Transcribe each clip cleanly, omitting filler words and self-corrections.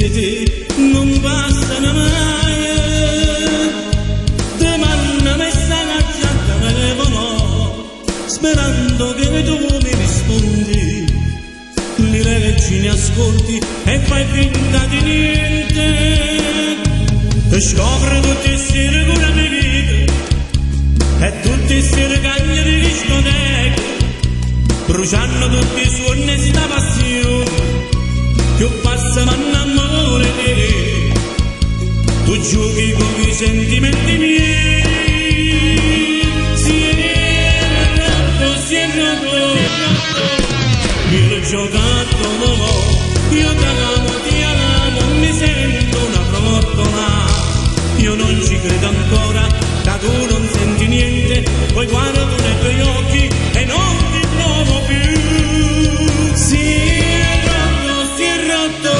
senza te non bastano mai. Domani mi stanno a telefono, sperando che tu mi rispondi. Li reggi ascolti e fai finta di niente. E scopri tutti questi regole di vita e tutti questi regagli di discoteca, bruciando tutti i suoni e sta passione. Più passa ma innamore di te, tu giochi con i sentimenti miei. Si è rotto, il giocattolo, io ti amo, mi sento una frottola. Io non ci credo ancora, da tu non senti niente, poi guardo nei tuoi occhi e non ti trovo più. Si è rotto,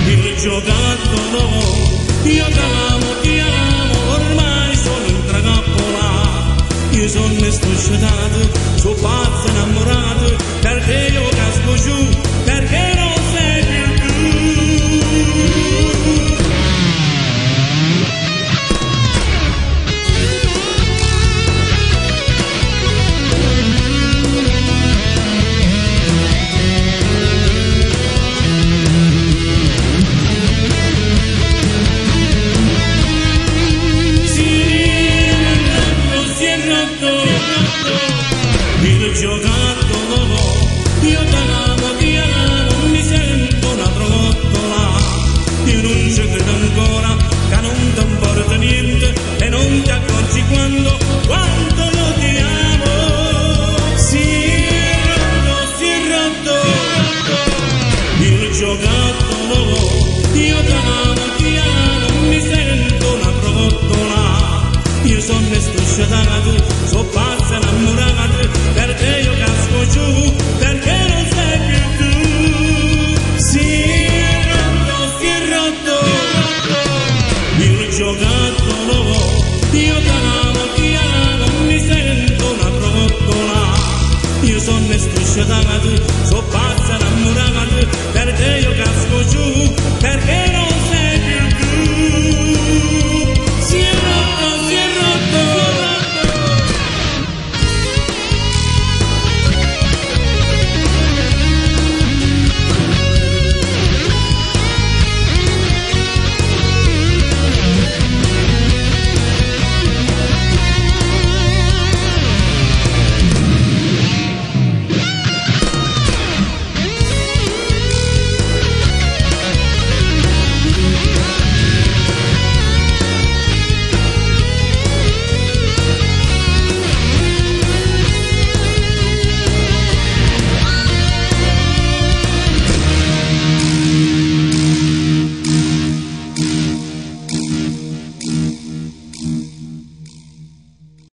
il giocattolo, io ti amo, ormai sono in trappola. Io sono strusciato, sono pazzo innamorato, perché io casco giù, perché non sei più tu. Il giocattolo, io ti amo, mi sento una trottola. Io non ci credo ancora, che non ti importa niente e non ti accorgi quanto io ti amo. Si è rotto, il giocattolo, io ti amo, mi sento una trottola. Io sono strusciato, so